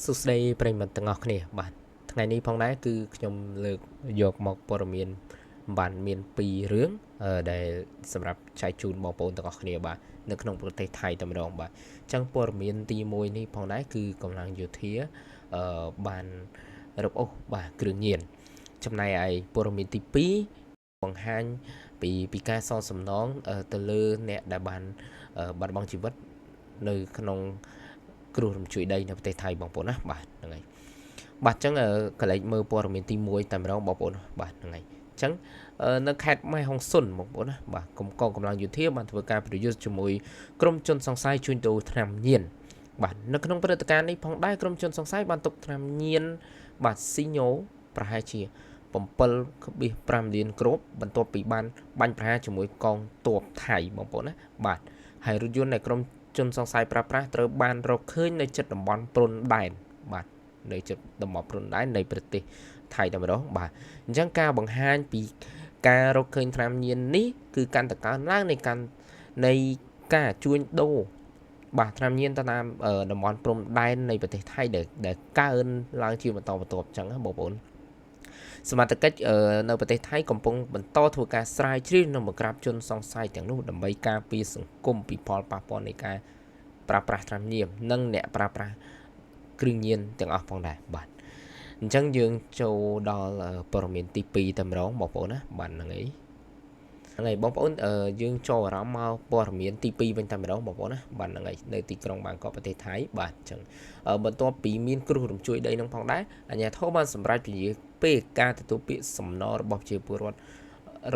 សួស្តីប្រិយមិត្តទាំងអស់គ្នាបាទថ្ងៃនេះផងដែរគឺខ្ញុំលើកយកមកព័ត៌មានបានមាន2រឿងដែលសម្រាប់ចែកជូនបងប្អូនទាំងអស់គ្នាបាទនៅក្នុងប្រទេសថៃតែម្ដងបាទអញ្ចឹងព័ត៌មានទី1នេះផងដែរគឺកម្លាំងយោធាបានរឹបអូសបាទគ្រឿងញៀនចំណែកឯព័ត៌មានទី2បង្ហាញពីការសងសំណងទៅលើអ្នកដែលបានបាត់បង់ជីវិតនៅក្នុងគ្រោះរំជួយដីនៅប្រទេសថៃបងប្អូនណាបាទហ្នឹងហើយបាទអញ្ចឹងកន្លែងមើលព័ត៌មានទី1តែម្ដងបងប្អូនបាទហ្នឹងហើយអញ្ចឹងនៅខេត្តម៉ែហុងស៊ុនបងប្អូនណាបាទកងកម្លាំងយោធាបានធ្វើការប្រយុទ្ធជាមួយក្រុមជនសង្ស័យជួញដូរថ្នាំញៀនបាទនៅក្នុងព្រឹត្តិការណ៍នេះផងដែរក្រុមជនសង្ស័យបានទុកថ្នាំញៀនបាទស៊ីញ៉ូប្រហែលជា7.5 លានគ្រាប់បន្ទាប់ពីបានបាញ់ប្រហារជាមួយកងទ័ពថៃបងប្អូនណាបាទហើយរថយន្តនៃក្រុមជនសង្ស័យប្រើប្រាស់ត្រូវបានរកឃើញនៅជិតតំបន់ព្រំដែនបាទនៅជិតតំបន់ព្រំដែននៃប្រទេសថៃតែម្ដងបាទអញ្ចឹងការបង្ហាញពីការរកឃើញថ្នាំញៀននេះគឺកាន់តែកើនឡើងនៃការជួញដូរបាទថ្នាំញៀនទៅតាមតំបន់ព្រំដែននៃប្រទេសថៃដែលកើនឡើងជាបន្តបន្ទាប់អញ្ចឹងណាបងប្អូនសមត្ថកិច្ចនៅប្រទេសថៃកំពុងបន្តធ្វើការស្រាវជ្រាវនិងបង្ក្រាបជនសង្ស័យទាំងនោះដើម្បីការពារសង្គមពីផលប៉ះពាល់នៃការប្រើប្រាស់ថ្នាំញៀននិងអ្នកប្រើប្រាស់គ្រឿងញៀនទាំងអស់ផងដែរបាទអញ្ចឹងយើងចូលដល់ព័ត៌មានទី2តែម្ដងបងប្អូនណាបាទហ្នឹងហើយបងប្អូនយើងចូលអារម្មណ៍មកព័ត៌មានទី2វិញតែម្ដងបងប្អូនណាបាទហ្នឹងហើយនៅទីក្រុងបាងកកប្រទេសថៃបាទអញ្ចឹងបន្ទាប់ពីមានគ្រោះរំជួយដីនឹងផងដែរអាជ្ញាធរបានសម្រេចពន្យាពេលការទទួលពាក្យសំណររបស់ប្រជាពលរដ្ឋ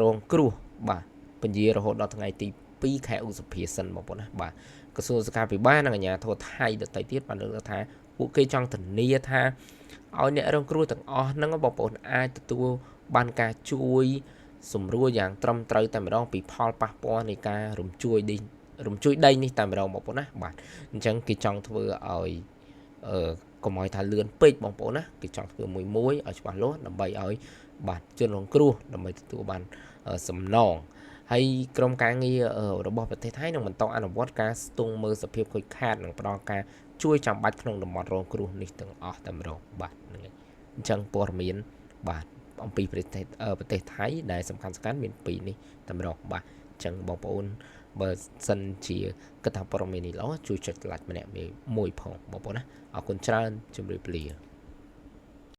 រងគ្រោះបាទពន្យារហូតដល់ថ្ងៃទី2ខែឧសភាសិនបងប្អូនណាបាទក្រសួងសុខាភិបាលនិងអាជ្ញាធរថៃដទៃទៀតបានលើកថាពួកគេចង់ធានាថាឲ្យអ្នករងគ្រោះទាំងអស់ហ្នឹងបងប្អូនអាចទទួលបានការជួយសម្រួលយ៉ាងត្រឹមត្រូវតែម្ដងពីផលប៉ះពាល់នៃការរំជួយដីនេះតែម្ដងបងប្អូនណាបាទអញ្ចឹងគេចង់ធ្វើឲ្យកុំឲ្យថាលឿនពេកបងប្អូនណាគេចង់ធ្វើមួយឲ្យច្បាស់លាស់ដើម្បីឲ្យបាទជនរងគ្រោះដើម្បីទទួលបានសំណងហើយក្រមការងាររបស់ប្រទេសថៃនឹងបន្តអនុវត្តការស្ទង់មើលសភាពខូចខាតនិងផ្ដល់ការជួយចាំបាច់ក្នុងតំបន់រងគ្រោះនេះទាំងអស់តែម្ដងបាទហ្នឹងហើយអញ្ចឹងព័ត៌មានបាទអំពីប្រទេសថៃដែលសំខាន់មាន2នេះតែម្ដងបាទអញ្ចឹងបងប្អូនបើសិនជាគិតថាព័ត៌មាននេះល្អជួយចុច like ម្នាក់មួយផងបងប្អូនណាអរគុណច្រើនជម្រាបលា